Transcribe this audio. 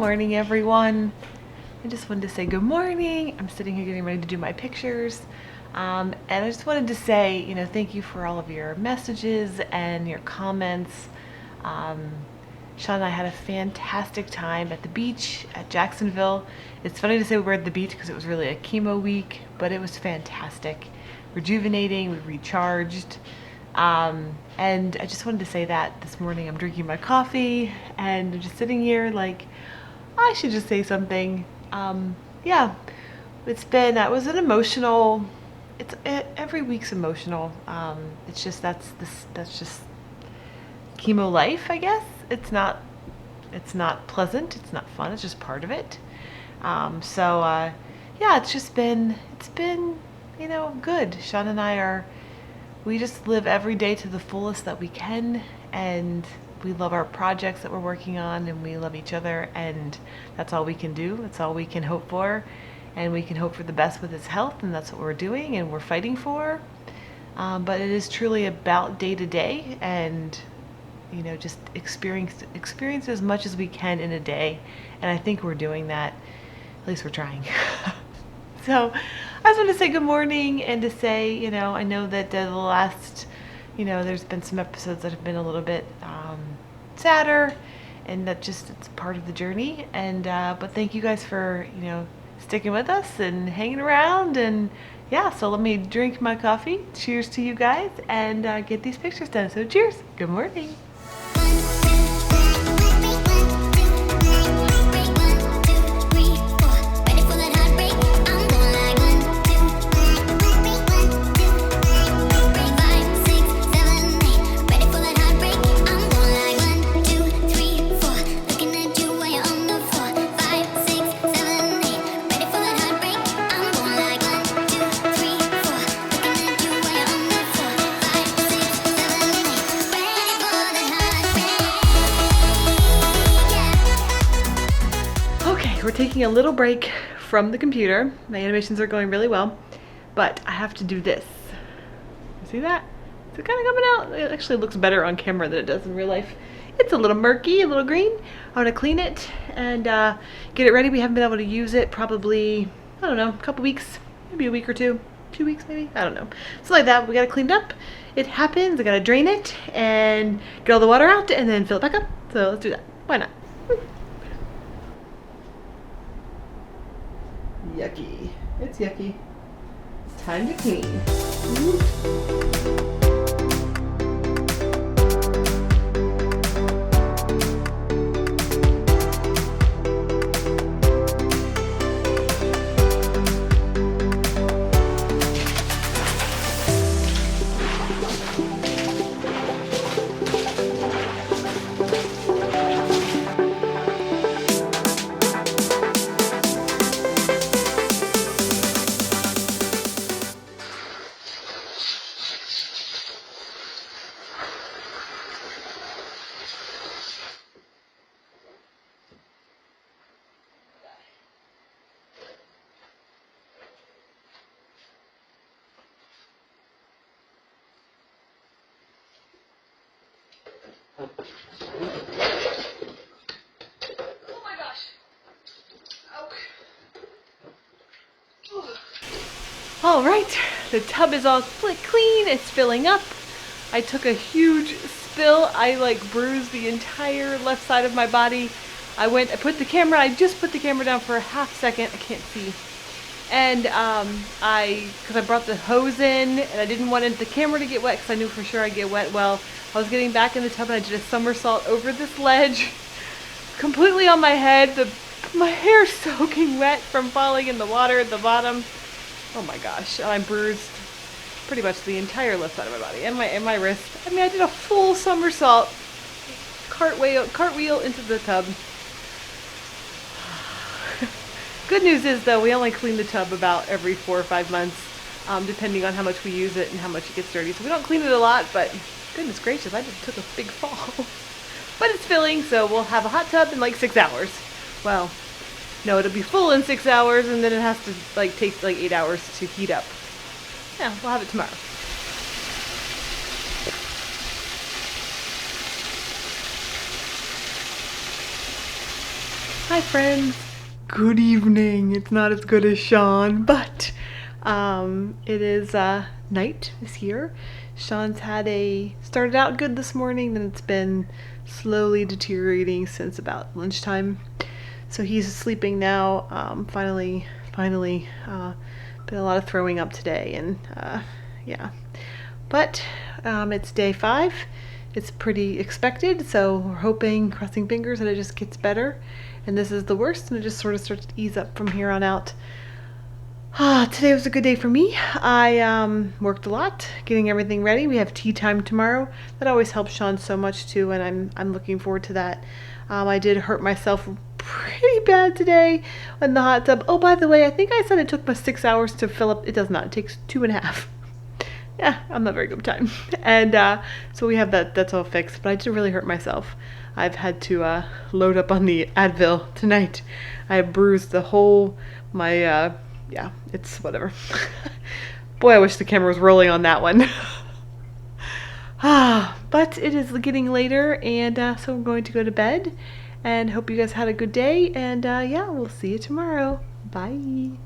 morning, everyone. I just wanted to say good morning. I'm sitting here getting ready to do my pictures. And I just wanted to say, thank you for all of your messages and your comments. Sean and I had a fantastic time at the beach at Jacksonville. It's funny to say we were at the beach because it was really a chemo week, but it was fantastic. Rejuvenating, we recharged. And I just wanted to say that this morning I'm drinking my coffee and I'm just sitting here like, I should just say something. Yeah, it was an emotional, every week's emotional. It's just, that's just chemo life, I guess. It's not pleasant. It's not fun. It's just part of it. Yeah, it's been, good. Sean and I we just live every day to the fullest that we can, and we love our projects that we're working on, and we love each other, and that's all we can do. That's all we can hope for, and we can hope for the best with his health, and that's what we're doing and we're fighting for. But it is truly about day to day, and just experience as much as we can in a day, and I think we're doing that. At least we're trying. So I just want to say good morning and to say, I know that the last, there's been some episodes that have been a little bit sadder, and that just, it's part of the journey. And but thank you guys for, sticking with us and hanging around. And yeah, so let me drink my coffee. Cheers to you guys, and get these pictures done. So cheers. Good morning. We're taking a little break from the computer. My animations are going really well, but I have to do this. You see that? Is it kind of coming out? It actually looks better on camera than it does in real life. It's a little murky, a little green. I want to clean it and get it ready. We haven't been able to use it probably, I don't know, a couple weeks, maybe a week or 2 weeks maybe, I don't know. So like that, we got to clean it up. It happens, I got to drain it and get all the water out and then fill it back up. So let's do that. Why not? Yucky. It's yucky. It's time to clean. Oh my gosh. Oh. All right, the tub is all clean. It's filling up. I took a huge spill. I bruised the entire left side of my body. I just put the camera down for a half second. I can't see. And because I brought the hose in and I didn't want the camera to get wet because I knew for sure I'd get wet. Well, I was getting back in the tub and I did a somersault over this ledge, completely on my head. My hair's soaking wet from falling in the water at the bottom. Oh my gosh, and I bruised pretty much the entire left side of my body and my wrist. I mean, I did a full somersault, cartwheel into the tub. Good news is though, we only clean the tub about every 4 or 5 months, depending on how much we use it and how much it gets dirty. So we don't clean it a lot, but goodness gracious, I just took a big fall. But it's filling, so we'll have a hot tub in 6 hours. Well, no, it'll be full in 6 hours, and then it has to take 8 hours to heat up. Yeah, we'll have it tomorrow. Hi friends. Good evening. It's not as good as Sean, but it is night is here. Sean's started out good this morning, then it's been slowly deteriorating since about lunchtime. So he's sleeping now. Finally, been a lot of throwing up today, and yeah. But it's day 5. It's pretty expected, so we're hoping, crossing fingers, that it just gets better. And this is the worst, and it just sort of starts to ease up from here on out. Today was a good day for me. I worked a lot, getting everything ready. We have tea time tomorrow. That always helps Sean so much too, and I'm looking forward to that. I did hurt myself pretty bad today in the hot tub. Oh, by the way, I think I said it took me 6 hours to fill up. It does not. It takes 2.5. Yeah, I'm not very good with time. And so we have that's all fixed, but I did really hurt myself. I've had to load up on the Advil tonight. I have bruised my yeah, it's whatever. Boy, I wish the camera was rolling on that one. But it is getting later, and so I'm going to go to bed, and hope you guys had a good day, and yeah, we'll see you tomorrow. Bye.